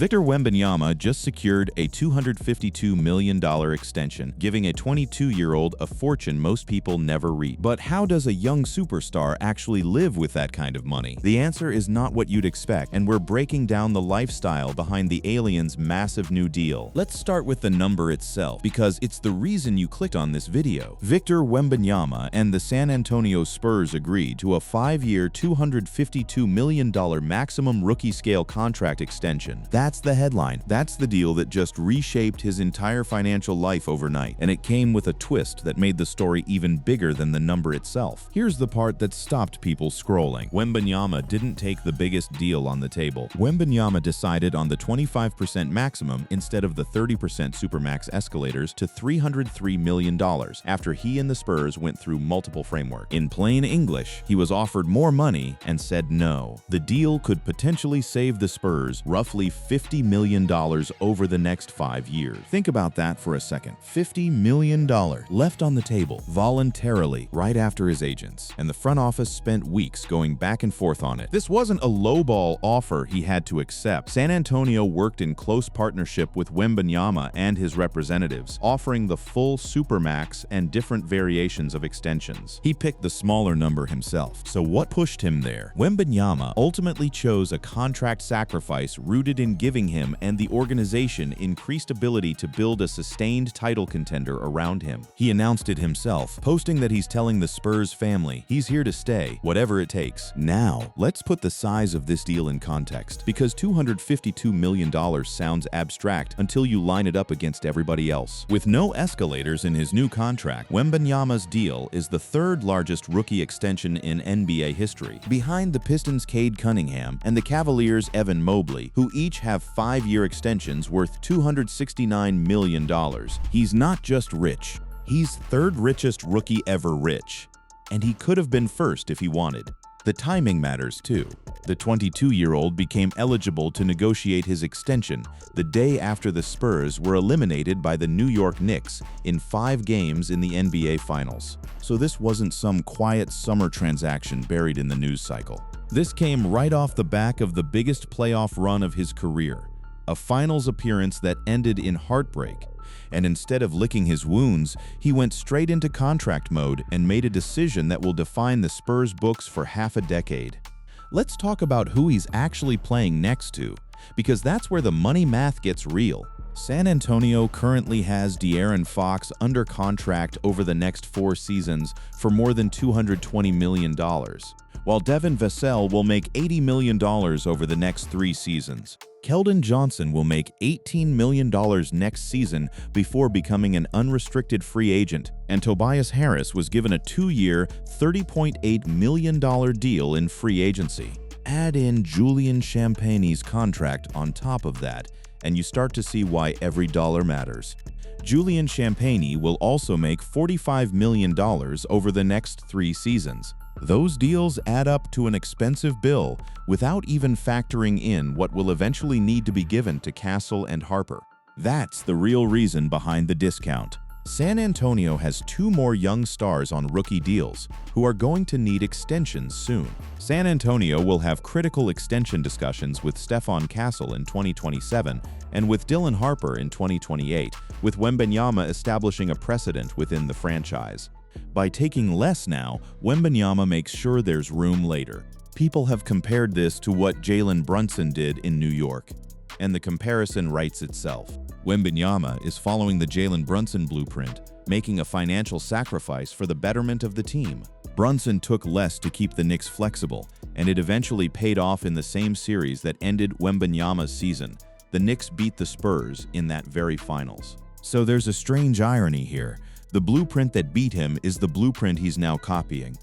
Victor Wembanyama just secured a $252 million extension, giving a 22-year-old a fortune most people never reach. But how does a young superstar actually live with that kind of money? The answer is not what you'd expect, and we're breaking down the lifestyle behind the alien's massive new deal. Let's start with the number itself, because it's the reason you clicked on this video. Victor Wembanyama and the San Antonio Spurs agreed to a 5-year, $252 million maximum rookie-scale contract extension. That's the headline. That's the deal that just reshaped his entire financial life overnight, and it came with a twist that made the story even bigger than the number itself. Here's the part that stopped people scrolling. Wembanyama didn't take the biggest deal on the table. Wembanyama decided on the 25% maximum instead of the 30% supermax escalators to $303 million after he and the Spurs went through multiple frameworks. In plain English, he was offered more money and said no. The deal could potentially save the Spurs roughly $50 million over the next 5 years. Think about that for a second. $50 million left on the table voluntarily right after his agents, and the front office spent weeks going back and forth on it. This wasn't a lowball offer he had to accept. San Antonio worked in close partnership with Wembanyama and his representatives, offering the full supermax and different variations of extensions. He picked the smaller number himself. So what pushed him there? Wembanyama ultimately chose a contract sacrifice rooted in giving him and the organization increased ability to build a sustained title contender around him. He announced it himself, posting that he's telling the Spurs family he's here to stay, whatever it takes. Now, let's put the size of this deal in context, because $252 million sounds abstract until you line it up against everybody else. With no escalators in his new contract, Wembanyama's deal is the third largest rookie extension in NBA history, behind the Pistons' Cade Cunningham and the Cavaliers' Evan Mobley, who each have 5-year extensions worth $269 million. He's not just rich, he's third richest rookie ever rich. And he could have been first if he wanted. The timing matters too. The 22-year-old became eligible to negotiate his extension the day after the Spurs were eliminated by the New York Knicks in 5 games in the NBA Finals. So this wasn't some quiet summer transaction buried in the news cycle. This came right off the back of the biggest playoff run of his career, a finals appearance that ended in heartbreak. And instead of licking his wounds, he went straight into contract mode and made a decision that will define the Spurs books for half a decade. Let's talk about who he's actually playing next to, because that's where the money math gets real. San Antonio currently has De'Aaron Fox under contract over the next 4 seasons for more than $220 million, while Devin Vassell will make $80 million over the next 3 seasons. Keldon Johnson will make $18 million next season before becoming an unrestricted free agent, and Tobias Harris was given a 2-year, $30.8 million deal in free agency. Add in Julian Champagnie's contract on top of that, and you start to see why every dollar matters. Julian Champagnie will also make $45 million over the next 3 seasons. Those deals add up to an expensive bill without even factoring in what will eventually need to be given to Castle and Harper. That's the real reason behind the discount. San Antonio has 2 more young stars on rookie deals who are going to need extensions soon. San Antonio will have critical extension discussions with Stephon Castle in 2027 and with Dylan Harper in 2028, with Wembanyama establishing a precedent within the franchise. By taking less now, Wembanyama makes sure there's room later. People have compared this to what Jalen Brunson did in New York, and the comparison writes itself. Wembanyama is following the Jalen Brunson blueprint, making a financial sacrifice for the betterment of the team. Brunson took less to keep the Knicks flexible, and it eventually paid off in the same series that ended Wembanyama's season. The Knicks beat the Spurs in that very finals. So there's a strange irony here. The blueprint that beat him is the blueprint he's now copying.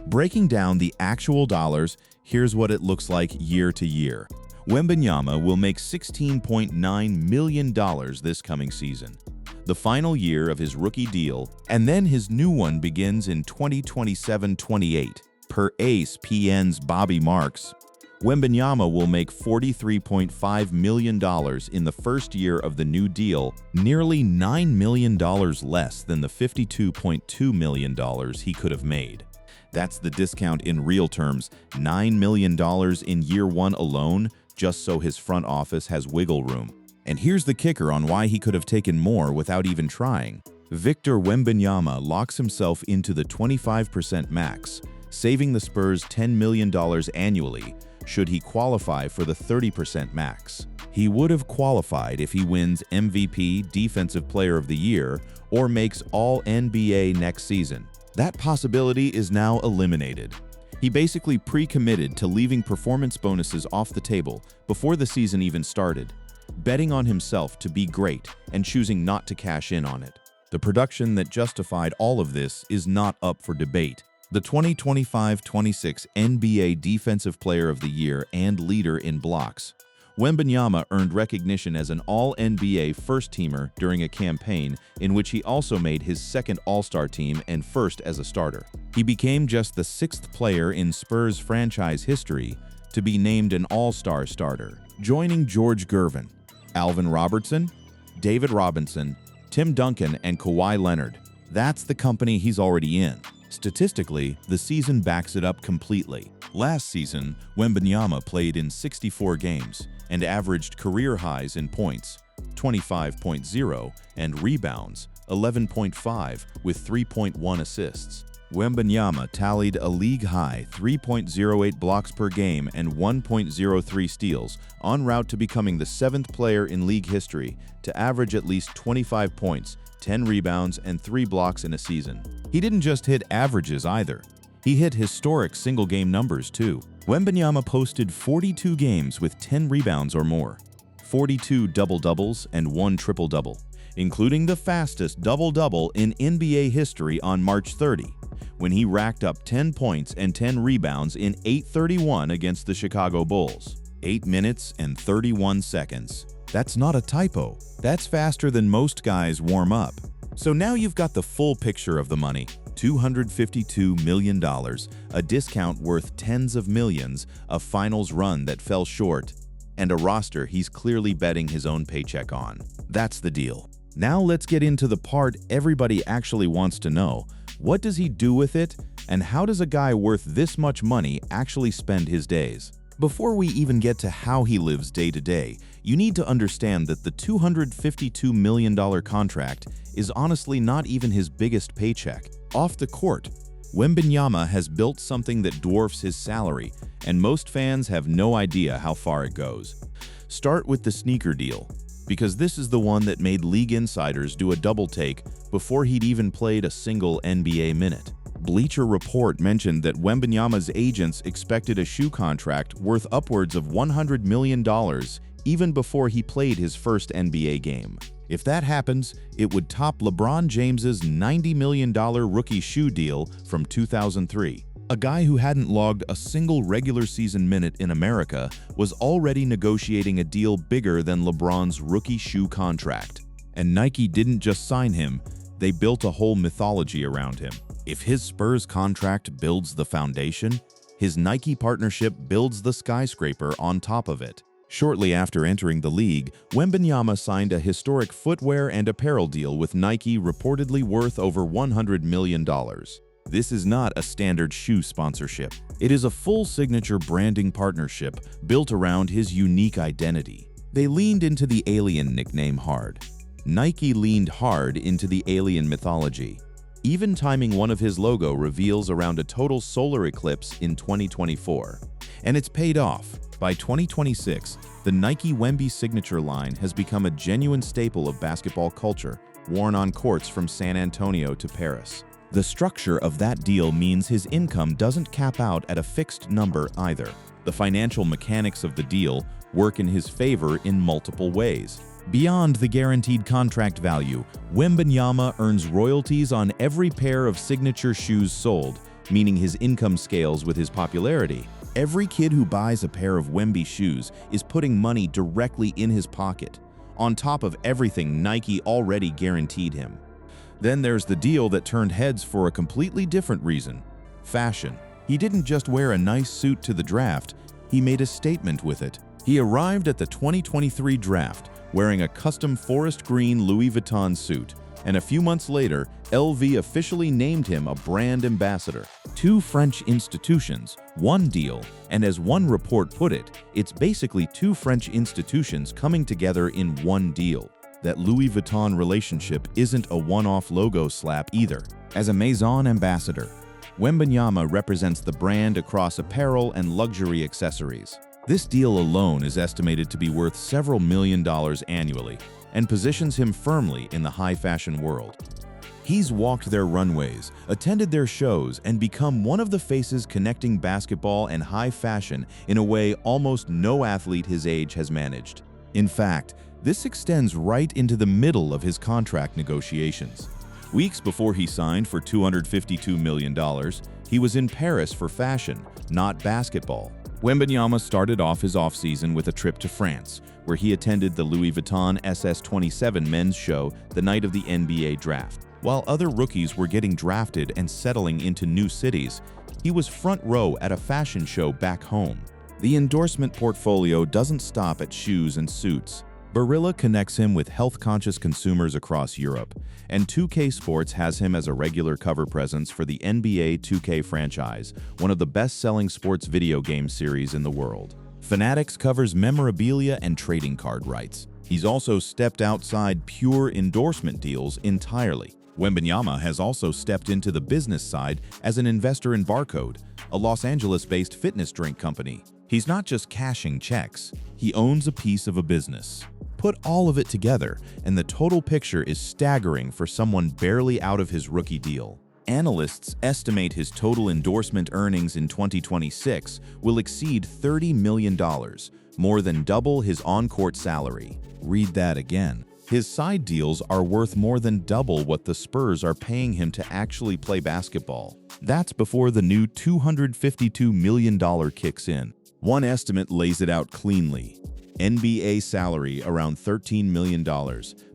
Breaking down the actual dollars, here's what it looks like year to year. Wembanyama will make $16.9 million this coming season, the final year of his rookie deal, and then his new one begins in 2027-28. Per ESPN's Bobby Marks, Wembanyama will make $43.5 million in the first year of the new deal, nearly $9 million less than the $52.2 million he could have made. That's the discount in real terms, $9 million in year 1 alone, just so his front office has wiggle room. And here's the kicker on why he could have taken more without even trying. Victor Wembanyama locks himself into the 25% max, saving the Spurs $10 million annually should he qualify for the 30% max. He would have qualified if he wins MVP, Defensive Player of the Year, or makes All-NBA next season. That possibility is now eliminated. He basically pre-committed to leaving performance bonuses off the table before the season even started, betting on himself to be great and choosing not to cash in on it. The production that justified all of this is not up for debate. The 2025-26 NBA Defensive Player of the Year and leader in blocks, Wembanyama earned recognition as an All-NBA first-teamer during a campaign in which he also made his second All-Star team and first as a starter. He became just the sixth player in Spurs franchise history to be named an All-Star starter, joining George Gervin, Alvin Robertson, David Robinson, Tim Duncan, and Kawhi Leonard. That's the company he's already in. Statistically, the season backs it up completely. Last season, Wembanyama played in 64 games and averaged career highs in points, 25.0, and rebounds, 11.5, with 3.1 assists. Wembanyama tallied a league-high 3.08 blocks per game and 1.03 steals, en route to becoming the seventh player in league history to average at least 25 points, 10 rebounds, and 3 blocks in a season. He didn't just hit averages either. He hit historic single-game numbers too. Wembanyama posted 42 games with 10 rebounds or more, 42 double-doubles, and 1 triple-double, including the fastest double-double in NBA history on March 30, when he racked up 10 points and 10 rebounds in 8:31 against the Chicago Bulls. 8 minutes and 31 seconds. That's not a typo. That's faster than most guys warm up. So now you've got the full picture of the money. $252 million, a discount worth tens of millions, a finals run that fell short, and a roster he's clearly betting his own paycheck on. That's the deal. Now let's get into the part everybody actually wants to know. What does he do with it, and how does a guy worth this much money actually spend his days? Before we even get to how he lives day to day, you need to understand that the $252 million contract is honestly not even his biggest paycheck. Off the court, Wembanyama has built something that dwarfs his salary, and most fans have no idea how far it goes. Start with the sneaker deal, because this is the one that made league insiders do a double take before he'd even played a single NBA minute. Bleacher Report mentioned that Wembanyama's agents expected a shoe contract worth upwards of $100 million even before he played his first NBA game. If that happens, it would top LeBron James's $90 million rookie shoe deal from 2003. A guy who hadn't logged a single regular season minute in America was already negotiating a deal bigger than LeBron's rookie shoe contract. And Nike didn't just sign him, they built a whole mythology around him. If his Spurs contract builds the foundation, his Nike partnership builds the skyscraper on top of it. Shortly after entering the league, Wembanyama signed a historic footwear and apparel deal with Nike reportedly worth over $100 million. This is not a standard shoe sponsorship. It is a full signature branding partnership built around his unique identity. They leaned into the alien nickname hard. Nike leaned hard into the alien mythology. Even timing one of his logo reveals around a total solar eclipse in 2024. And it's paid off. By 2026, the Nike Wemby signature line has become a genuine staple of basketball culture, worn on courts from San Antonio to Paris. The structure of that deal means his income doesn't cap out at a fixed number either. The financial mechanics of the deal work in his favor in multiple ways. Beyond the guaranteed contract value, Wembanyama earns royalties on every pair of signature shoes sold, meaning his income scales with his popularity. Every kid who buys a pair of Wemby shoes is putting money directly in his pocket, on top of everything Nike already guaranteed him. Then there's the deal that turned heads for a completely different reason: fashion. He didn't just wear a nice suit to the draft, he made a statement with it. He arrived at the 2023 draft wearing a custom forest green Louis Vuitton suit, And a few months later, LV officially named him a brand ambassador. Two French institutions, one deal, and as one report put it, it's basically two French institutions coming together in one deal. That Louis Vuitton relationship isn't a one-off logo slap either. As a Maison ambassador, Wembanyama represents the brand across apparel and luxury accessories. This deal alone is estimated to be worth several $1 million annually and positions him firmly in the high-fashion world. He's walked their runways, attended their shows, and become one of the faces connecting basketball and high fashion in a way almost no athlete his age has managed. In fact, this extends right into the middle of his contract negotiations. Weeks before he signed for $252 million, he was in Paris for fashion, not basketball. Wembanyama started off his offseason with a trip to France, where he attended the Louis Vuitton SS27 men's show the night of the NBA draft. While other rookies were getting drafted and settling into new cities, he was front row at a fashion show back home. The endorsement portfolio doesn't stop at shoes and suits. Barilla connects him with health-conscious consumers across Europe, and 2K Sports has him as a regular cover presence for the NBA 2K franchise, one of the best-selling sports video game series in the world. Fanatics covers memorabilia and trading card rights. He's also stepped outside pure endorsement deals entirely. Wembanyama has also stepped into the business side as an investor in Barcode, a Los Angeles-based fitness drink company. He's not just cashing checks, he owns a piece of a business. Put all of it together, and the total picture is staggering for someone barely out of his rookie deal. Analysts estimate his total endorsement earnings in 2026 will exceed $30 million, more than double his on-court salary. Read that again. His side deals are worth more than double what the Spurs are paying him to actually play basketball. That's before the new $252 million kicks in. One estimate lays it out cleanly. NBA salary around $13 million,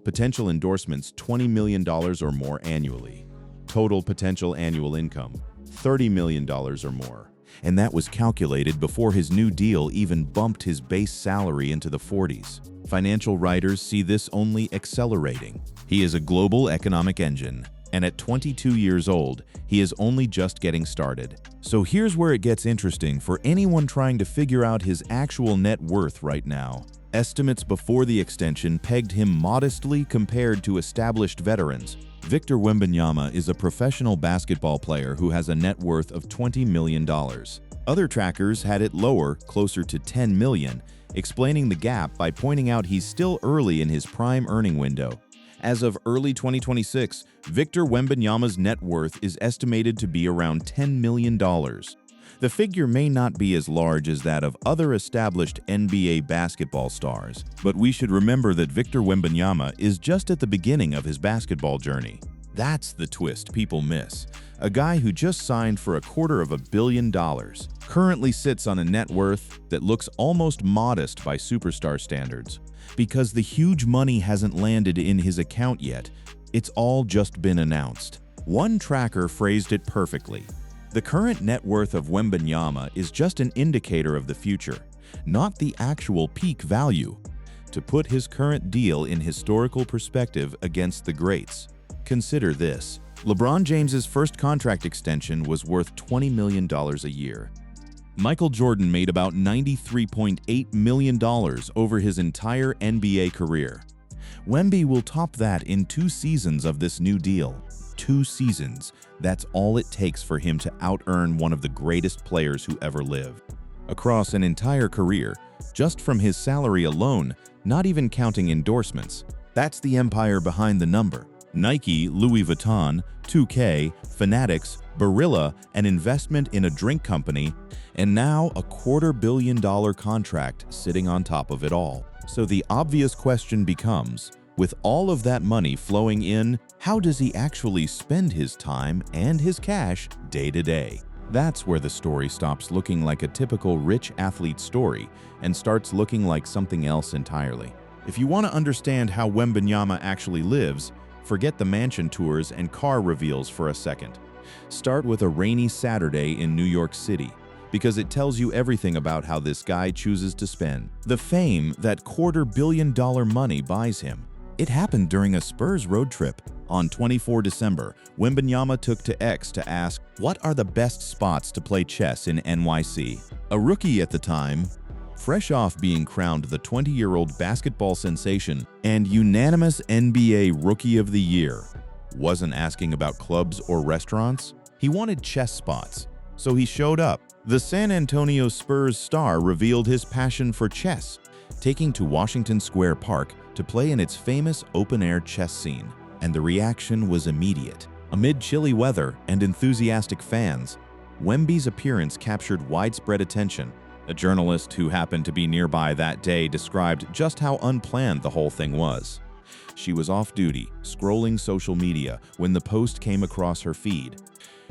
potential endorsements $20 million or more annually. Total potential annual income, $30 million or more. And that was calculated before his new deal even bumped his base salary into the 40s. Financial writers see this only accelerating. He is a global economic engine, and at 22 years old, he is only just getting started. So here's where it gets interesting for anyone trying to figure out his actual net worth right now. Estimates before the extension pegged him modestly compared to established veterans. Victor Wembanyama is a professional basketball player who has a net worth of $20 million. Other trackers had it lower, closer to $10 million, explaining the gap by pointing out he's still early in his prime earning window. As of early 2026, Victor Wembanyama's net worth is estimated to be around $10 million. The figure may not be as large as that of other established NBA basketball stars, but we should remember that Victor Wembanyama is just at the beginning of his basketball journey. That's the twist people miss. A guy who just signed for $250 million currently sits on a net worth that looks almost modest by superstar standards. Because the huge money hasn't landed in his account yet, it's all just been announced. One tracker phrased it perfectly. The current net worth of Wembanyama is just an indicator of the future, not the actual peak value. To put his current deal in historical perspective against the greats, consider this. LeBron James's first contract extension was worth $20 million a year. Michael Jordan made about $93.8 million over his entire NBA career. Wemby will top that in 2 seasons of this new deal. 2 seasons. That's all it takes for him to out-earn one of the greatest players who ever lived. Across an entire career, just from his salary alone, not even counting endorsements. That's the empire behind the number. Nike, Louis Vuitton, 2K, Fanatics, Barilla, an investment in a drink company, and now a $250 million contract sitting on top of it all. So the obvious question becomes, with all of that money flowing in, how does he actually spend his time and his cash day to day? That's where the story stops looking like a typical rich athlete story and starts looking like something else entirely. If you want to understand how Wembanyama actually lives, forget the mansion tours and car reveals for a second. Start with a rainy Saturday in New York City, because it tells you everything about how this guy chooses to spend. The fame that $250 million money buys him. It happened during a Spurs road trip. On 24 December, Wembanyama took to X to ask, "What are the best spots to play chess in NYC?" A rookie at the time, fresh off being crowned the 20-year-old basketball sensation and unanimous NBA Rookie of the Year, wasn't asking about clubs or restaurants. He wanted chess spots, so he showed up. The San Antonio Spurs star revealed his passion for chess, taking to Washington Square Park to play in its famous open-air chess scene. And the reaction was immediate. Amid chilly weather and enthusiastic fans, Wemby's appearance captured widespread attention. A journalist who happened to be nearby that day described just how unplanned the whole thing was. She was off-duty, scrolling social media, when the post came across her feed.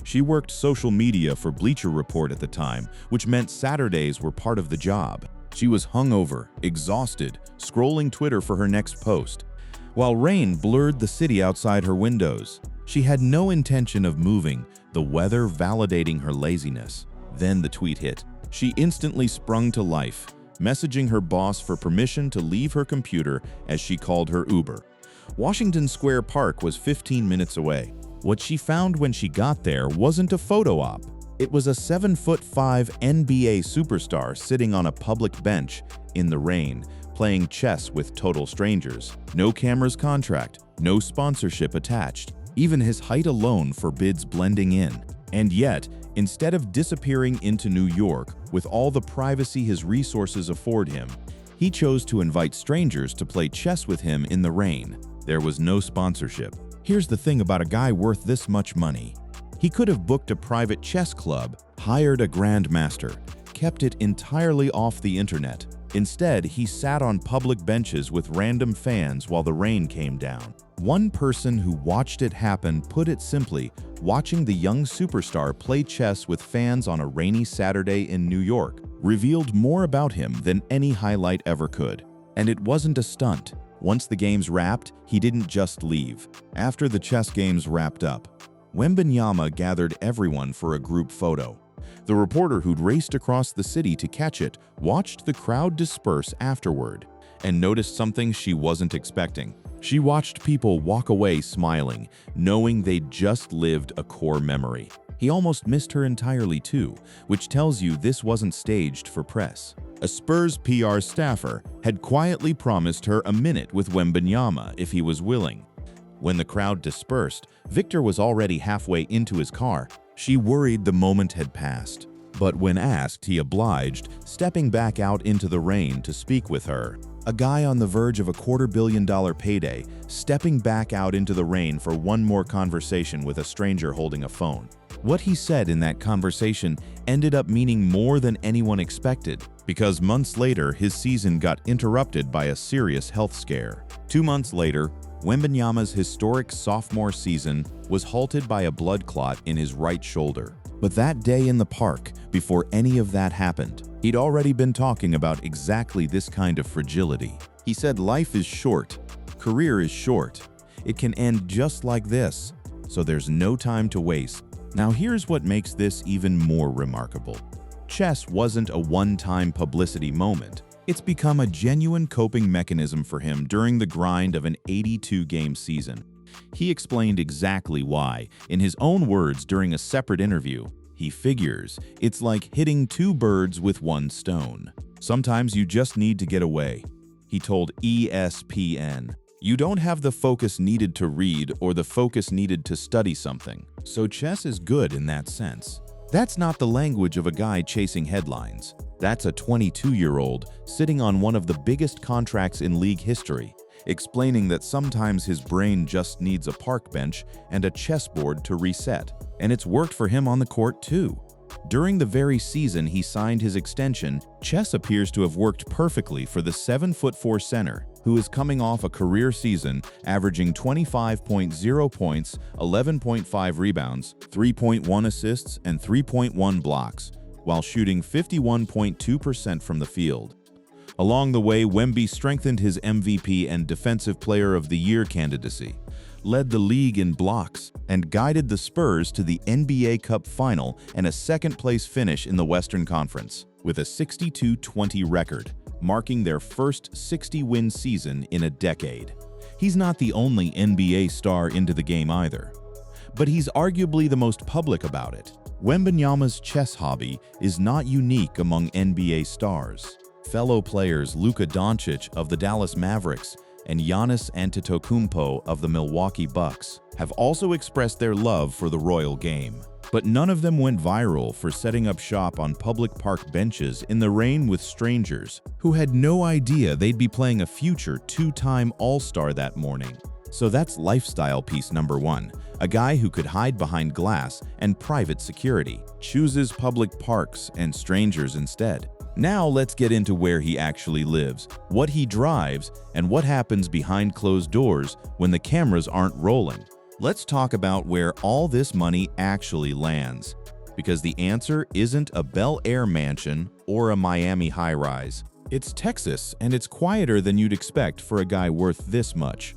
She worked social media for Bleacher Report at the time, which meant Saturdays were part of the job. She was hungover, exhausted, scrolling Twitter for her next post, while rain blurred the city outside her windows. She had no intention of moving, the weather validating her laziness. Then the tweet hit. She instantly sprung to life, messaging her boss for permission to leave her computer as she called her Uber. Washington Square Park was 15 minutes away. What she found when she got there wasn't a photo op. It was a 7'5" NBA superstar sitting on a public bench in the rain, playing chess with total strangers. No camera's contract, no sponsorship attached. Even his height alone forbids blending in. And yet, instead of disappearing into New York with all the privacy his resources afford him, he chose to invite strangers to play chess with him in the rain. There was no sponsorship. Here's the thing about a guy worth this much money. He could have booked a private chess club, hired a grandmaster, kept it entirely off the internet. Instead, he sat on public benches with random fans while the rain came down. One person who watched it happen put it simply, watching the young superstar play chess with fans on a rainy Saturday in New York revealed more about him than any highlight ever could. And it wasn't a stunt. Once the games wrapped, he didn't just leave. After the chess games wrapped up, Wembanyama gathered everyone for a group photo. The reporter who'd raced across the city to catch it watched the crowd disperse afterward and noticed something she wasn't expecting. She watched people walk away smiling, knowing they'd just lived a core memory. He almost missed her entirely too, which tells you this wasn't staged for press. A Spurs PR staffer had quietly promised her a minute with Wembanyama if he was willing. When the crowd dispersed, Victor was already halfway into his car. She worried the moment had passed. But when asked, he obliged, stepping back out into the rain to speak with her. A guy on the verge of a $250 million payday, stepping back out into the rain for one more conversation with a stranger holding a phone. What he said in that conversation ended up meaning more than anyone expected, because months later, his season got interrupted by a serious health scare. 2 months later, Wembanyama's historic sophomore season was halted by a blood clot in his right shoulder. But that day in the park, before any of that happened, he'd already been talking about exactly this kind of fragility. He said life is short, career is short. It can end just like this, so there's no time to waste. Now here's what makes this even more remarkable. Chess wasn't a one-time publicity moment. It's become a genuine coping mechanism for him during the grind of an 82-game season. He explained exactly why. In his own words during a separate interview, he figures it's like hitting 2 birds with 1 stone. Sometimes you just need to get away. He told ESPN, "You don't have the focus needed to read or the focus needed to study something. So chess is good in that sense." That's not the language of a guy chasing headlines. That's a 22-year-old sitting on one of the biggest contracts in league history, explaining that sometimes his brain just needs a park bench and a chessboard to reset. And it's worked for him on the court too. During the very season he signed his extension, chess appears to have worked perfectly for the 7'4" center, who is coming off a career season averaging 25.0 points, 11.5 rebounds, 3.1 assists, and 3.1 blocks, while shooting 51.2% from the field. Along the way, Wemby strengthened his MVP and Defensive Player of the Year candidacy, led the league in blocks, and guided the Spurs to the NBA Cup final and a second-place finish in the Western Conference, with a 62-20 record, marking their first 60-win season in a decade. He's not the only NBA star into the game either, but he's arguably the most public about it. Wembanyama's chess hobby is not unique among NBA stars. Fellow players Luka Doncic of the Dallas Mavericks and Giannis Antetokounmpo of the Milwaukee Bucks have also expressed their love for the royal game. But none of them went viral for setting up shop on public park benches in the rain with strangers who had no idea they'd be playing a future two-time All-Star that morning. So that's lifestyle piece number one. A guy who could hide behind glass and private security chooses public parks and strangers instead. Now let's get into where he actually lives, what he drives, and what happens behind closed doors when the cameras aren't rolling. Let's talk about where all this money actually lands, because the answer isn't a Bel Air mansion or a Miami high-rise. It's Texas, and it's quieter than you'd expect for a guy worth this much.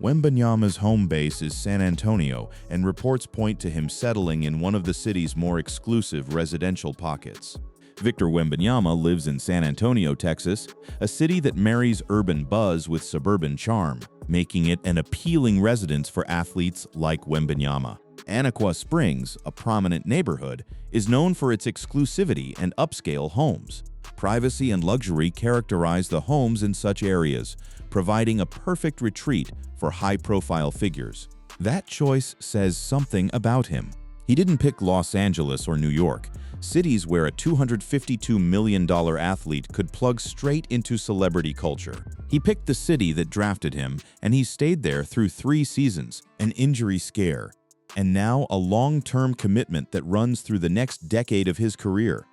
Wembanyama's home base is San Antonio, and reports point to him settling in one of the city's more exclusive residential pockets. Victor Wembanyama lives in San Antonio, Texas, a city that marries urban buzz with suburban charm, making it an appealing residence for athletes like Wembanyama. Anaqua Springs, a prominent neighborhood, is known for its exclusivity and upscale homes. Privacy and luxury characterize the homes in such areas, providing a perfect retreat for high-profile figures. That choice says something about him. He didn't pick Los Angeles or New York, cities where a $252 million athlete could plug straight into celebrity culture. He picked the city that drafted him, and he stayed there through 3 seasons, an injury scare, and now a long-term commitment that runs through the next decade of his career.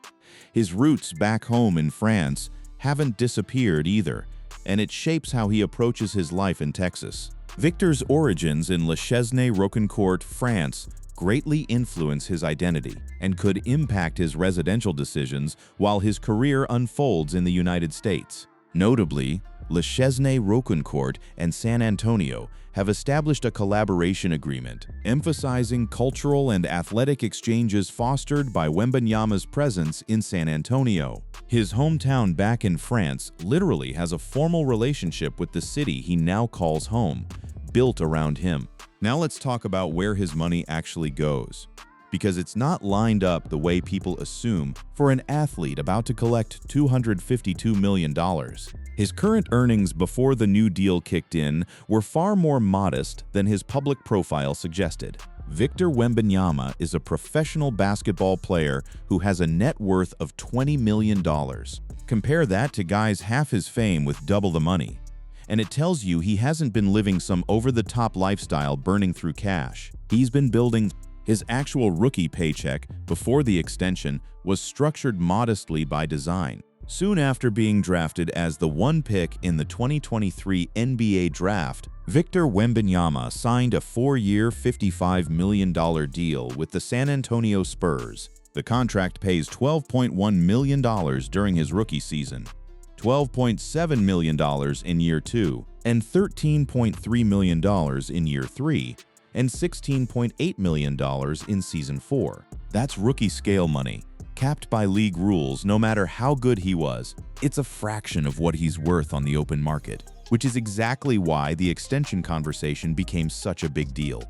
His roots back home in France haven't disappeared either, and it shapes how he approaches his life in Texas. Victor's origins in Le Chesnay-Rocancourt, France, greatly influence his identity and could impact his residential decisions while his career unfolds in the United States. Notably, Le Chesnay-Rocancourt and San Antonio have established a collaboration agreement, emphasizing cultural and athletic exchanges fostered by Wembanyama's presence in San Antonio. His hometown back in France literally has a formal relationship with the city he now calls home, built around him. Now let's talk about where his money actually goes, because it's not lined up the way people assume for an athlete about to collect $252 million. His current earnings before the new deal kicked in were far more modest than his public profile suggested. Victor Wembanyama is a professional basketball player who has a net worth of $20 million. Compare that to guys half his fame with double the money, and it tells you he hasn't been living some over-the-top lifestyle burning through cash. He's been building. His actual rookie paycheck before the extension was structured modestly by design. Soon after being drafted as the 1 pick in the 2023 NBA Draft, Victor Wembanyama signed a 4-year, $55 million deal with the San Antonio Spurs. The contract pays $12.1 million during his rookie season, $12.7 million in year 2, and $13.3 million in year 3, and $16.8 million in season 4. That's rookie scale money, capped by league rules no matter how good he was. It's a fraction of what he's worth on the open market, which is exactly why the extension conversation became such a big deal.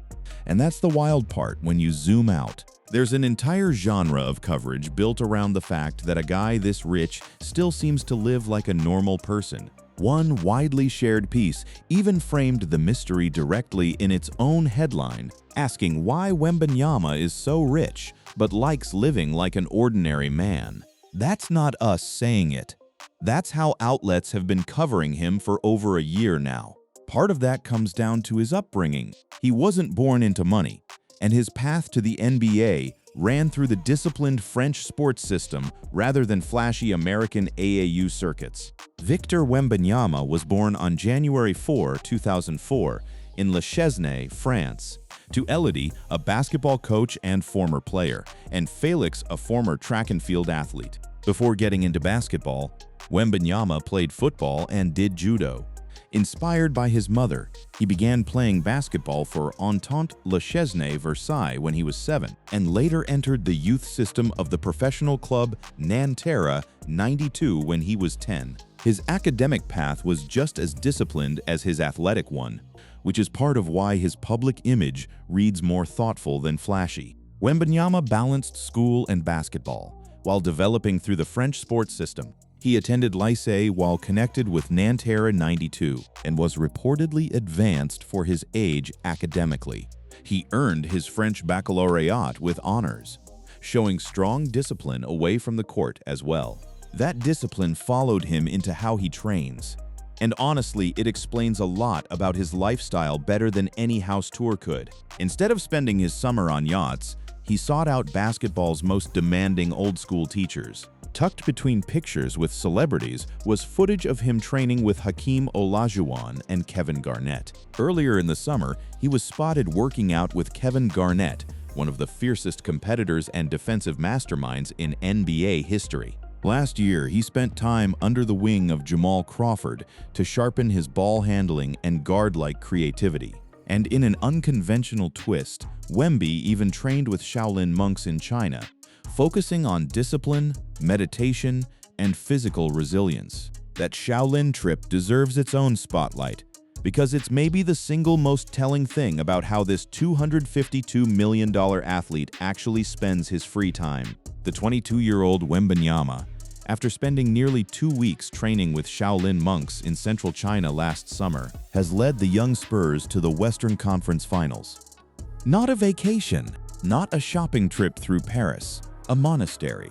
And that's the wild part when you zoom out. There's an entire genre of coverage built around the fact that a guy this rich still seems to live like a normal person. One widely shared piece even framed the mystery directly in its own headline, asking why Wembanyama is so rich but likes living like an ordinary man. That's not us saying it. That's how outlets have been covering him for over a year now. Part of that comes down to his upbringing. He wasn't born into money, and his path to the NBA ran through the disciplined French sports system rather than flashy American AAU circuits. Victor Wembanyama was born on January 4, 2004, in Le Chesnay, France, to Elodie, a basketball coach and former player, and Felix, a former track and field athlete. Before getting into basketball, Wembanyama played football and did judo. Inspired by his mother, he began playing basketball for Entente Le Chesnay Versailles when he was 7, and later entered the youth system of the professional club Nanterre 92 when he was 10. His academic path was just as disciplined as his athletic one, which is part of why his public image reads more thoughtful than flashy. Wembanyama balanced school and basketball while developing through the French sports system. He attended lycée while connected with Nanterre 92 and was reportedly advanced for his age academically. He earned his French baccalaureate with honors, showing strong discipline away from the court as well. That discipline followed him into how he trains. And honestly, it explains a lot about his lifestyle better than any house tour could. Instead of spending his summer on yachts, he sought out basketball's most demanding old-school teachers. Tucked between pictures with celebrities was footage of him training with Hakeem Olajuwon and Kevin Garnett. Earlier in the summer, he was spotted working out with Kevin Garnett, one of the fiercest competitors and defensive masterminds in NBA history. Last year, he spent time under the wing of Jamal Crawford to sharpen his ball handling and guard-like creativity. And in an unconventional twist, Wemby even trained with Shaolin monks in China, focusing on discipline, meditation, and physical resilience. That Shaolin trip deserves its own spotlight, because it's maybe the single most telling thing about how this $252 million athlete actually spends his free time. The 22-year-old Wembanyama, after spending nearly 2 weeks training with Shaolin monks in central China last summer, has led the young Spurs to the Western Conference Finals. Not a vacation, not a shopping trip through Paris, a monastery.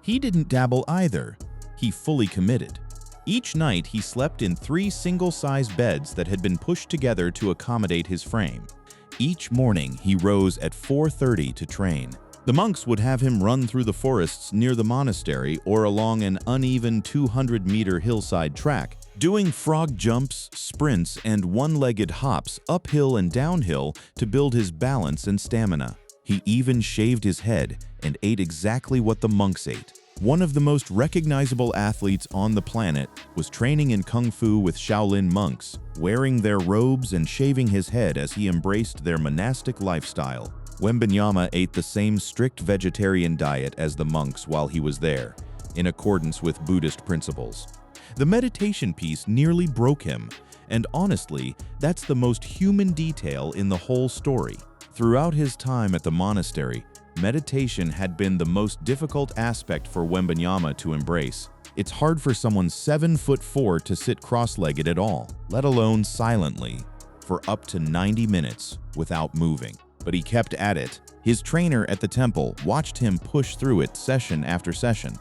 He didn't dabble either. He fully committed. Each night, he slept in 3 single-size beds that had been pushed together to accommodate his frame. Each morning, he rose at 4:30 to train. The monks would have him run through the forests near the monastery or along an uneven 200-meter hillside track, doing frog jumps, sprints, and one-legged hops uphill and downhill to build his balance and stamina. He even shaved his head and ate exactly what the monks ate. One of the most recognizable athletes on the planet was training in Kung Fu with Shaolin monks, wearing their robes and shaving his head as he embraced their monastic lifestyle. Wembanyama ate the same strict vegetarian diet as the monks while he was there, in accordance with Buddhist principles. The meditation piece nearly broke him, and honestly, that's the most human detail in the whole story. Throughout his time at the monastery, meditation had been the most difficult aspect for Wembanyama to embrace. It's hard for someone 7'4" to sit cross-legged at all, let alone silently, for up to 90 minutes without moving. But he kept at it. His trainer at the temple watched him push through it session after session.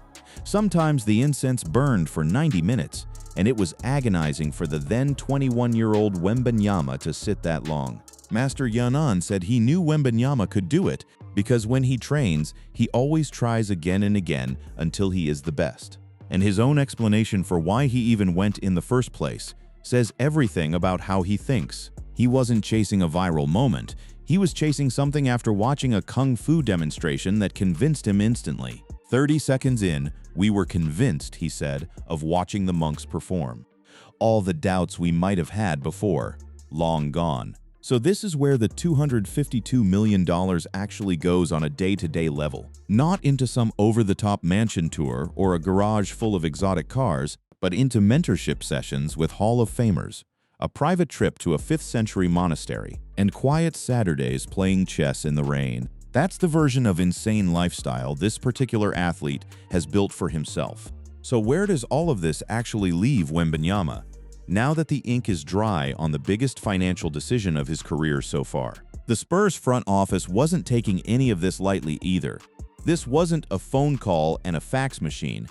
Sometimes the incense burned for 90 minutes, and it was agonizing for the then 21-year-old Wembanyama to sit that long. Master Yanan said he knew Wembanyama could do it because when he trains, he always tries again and again until he is the best. And his own explanation for why he even went in the first place says everything about how he thinks. He wasn't chasing a viral moment. He was chasing something after watching a Kung Fu demonstration that convinced him instantly. 30 seconds in, we were convinced, he said, of watching the monks perform. All the doubts we might have had before, long gone. So this is where the $252 million actually goes on a day-to-day level. Not into some over-the-top mansion tour or a garage full of exotic cars, but into mentorship sessions with Hall of Famers, a private trip to a 5th-century monastery, and quiet Saturdays playing chess in the rain. That's the version of insane lifestyle this particular athlete has built for himself. So where does all of this actually leave Wembanyama, now that the ink is dry on the biggest financial decision of his career so far? The Spurs front office wasn't taking any of this lightly either. This wasn't a phone call and a fax machine.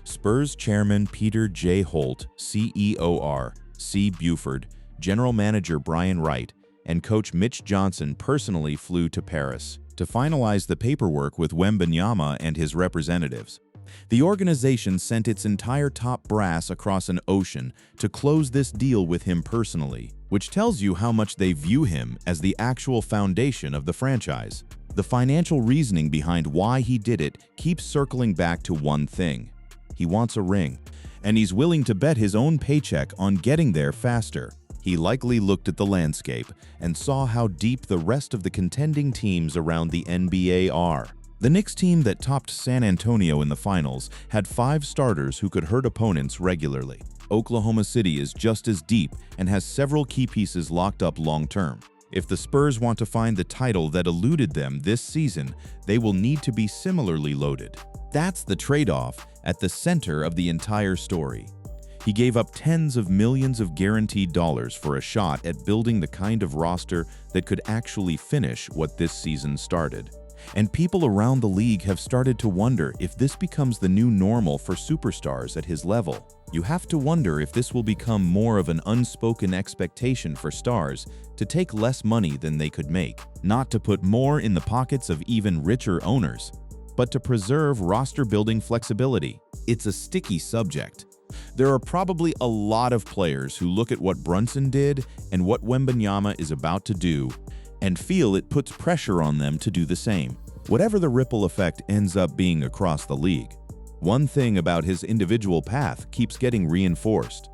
Spurs chairman Peter J. Holt, CEOR, C. Buford, general manager Brian Wright, and coach Mitch Johnson personally flew to Paris to finalize the paperwork with Wembanyama and his representatives. The organization sent its entire top brass across an ocean to close this deal with him personally, which tells you how much they view him as the actual foundation of the franchise. The financial reasoning behind why he did it keeps circling back to one thing. He wants a ring, and he's willing to bet his own paycheck on getting there faster. He likely looked at the landscape and saw how deep the rest of the contending teams around the NBA are. The Knicks team that topped San Antonio in the finals had 5 starters who could hurt opponents regularly. Oklahoma City is just as deep and has several key pieces locked up long-term. If the Spurs want to find the title that eluded them this season, they will need to be similarly loaded. That's the trade-off at the center of the entire story. He gave up tens of millions of guaranteed dollars for a shot at building the kind of roster that could actually finish what this season started. And people around the league have started to wonder if this becomes the new normal for superstars at his level. You have to wonder if this will become more of an unspoken expectation for stars to take less money than they could make, not to put more in the pockets of even richer owners, but to preserve roster-building flexibility. It's a sticky subject. There are probably a lot of players who look at what Brunson did and what Wembanyama is about to do and feel it puts pressure on them to do the same, whatever the ripple effect ends up being across the league. One thing about his individual path keeps getting reinforced.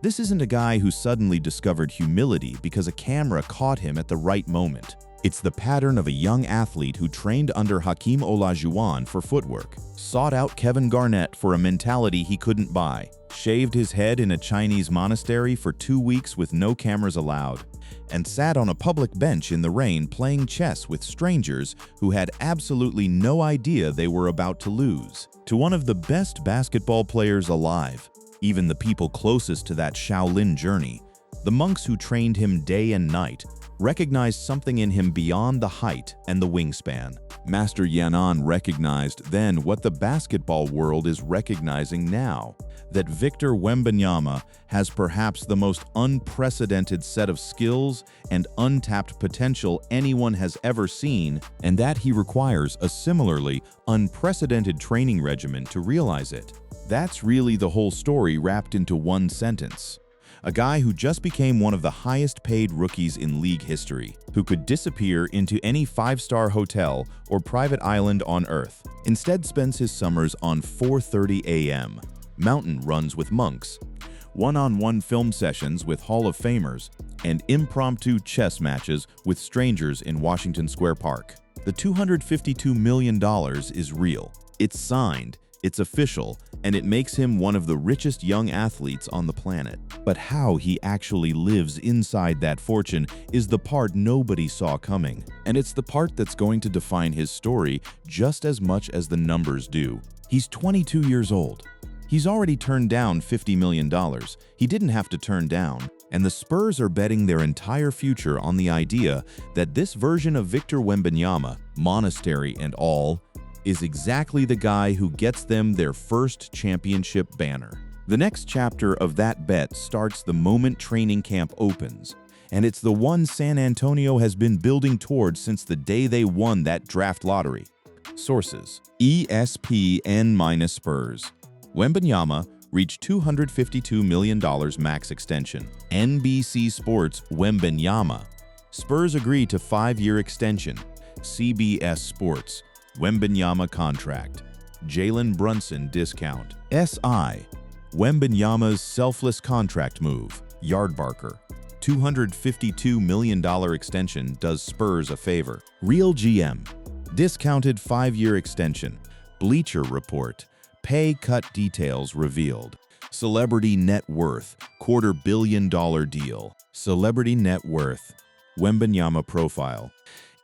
This isn't a guy who suddenly discovered humility because a camera caught him at the right moment. It's the pattern of a young athlete who trained under Hakeem Olajuwon for footwork, sought out Kevin Garnett for a mentality he couldn't buy, shaved his head in a Chinese monastery for 2 weeks with no cameras allowed, and sat on a public bench in the rain playing chess with strangers who had absolutely no idea they were about to lose, to one of the best basketball players alive. Even the people closest to that Shaolin journey, the monks who trained him day and night, recognized something in him beyond the height and the wingspan. Master Yan'an recognized then what the basketball world is recognizing now, that Victor Wembanyama has perhaps the most unprecedented set of skills and untapped potential anyone has ever seen, and that he requires a similarly unprecedented training regimen to realize it. That's really the whole story wrapped into one sentence. A guy who just became one of the highest-paid rookies in league history, who could disappear into any 5-star hotel or private island on Earth, instead spends his summers on 4:30 a.m., mountain runs with monks, one-on-one film sessions with Hall of Famers, and impromptu chess matches with strangers in Washington Square Park. The $252 million is real. It's signed, it's official, and it makes him one of the richest young athletes on the planet. But how he actually lives inside that fortune is the part nobody saw coming. And it's the part that's going to define his story just as much as the numbers do. He's 22 years old. He's already turned down $50 million. He didn't have to turn down. And the Spurs are betting their entire future on the idea that this version of Victor Wembanyama, monastery and all, is exactly the guy who gets them their first championship banner. The next chapter of that bet starts the moment training camp opens, and it's the one San Antonio has been building towards since the day they won that draft lottery. Sources: ESPN-Spurs. Wembanyama reached $252 million max extension. NBC Sports Wembanyama. Spurs agree to 5-year extension. CBS Sports. Wembanyama contract. Jalen Brunson discount. SI. Wembanyama's selfless contract move. Yardbarker. $252 million extension does Spurs a favor. Real GM. Discounted 5-year extension. Bleacher Report. Pay cut details revealed. Celebrity net worth. $250 million deal. Celebrity net worth. Wembanyama profile.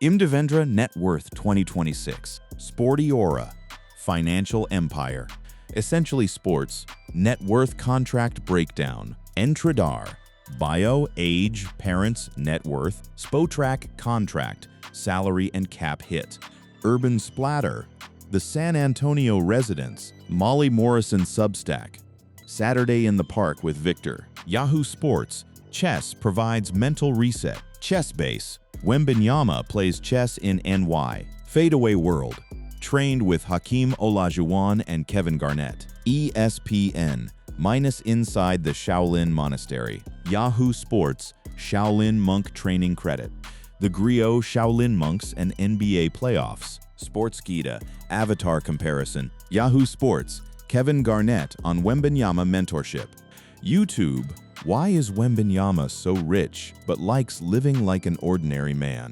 Devendra net worth 2026. Sporty Aura. Financial empire. Essentially Sports. Net worth contract breakdown. Entradar. Bio, age, parents, net worth. Spotrac contract. Salary and cap hit. Urban Splatter. The San Antonio residence. Molly Morrison Substack. Saturday in the Park with Victor. Yahoo Sports. Chess provides mental reset. Chessbase. Wembanyama plays chess in NY. Fadeaway World. Trained with Hakeem Olajuwon and Kevin Garnett. ESPN. Minus inside the Shaolin Monastery. Yahoo Sports. Shaolin Monk training credit. The Griot Shaolin Monks and NBA playoffs. Sportskeeda. Avatar comparison. Yahoo Sports. Kevin Garnett on Wembanyama mentorship. YouTube. Why is Wembanyama so rich but likes living like an ordinary man?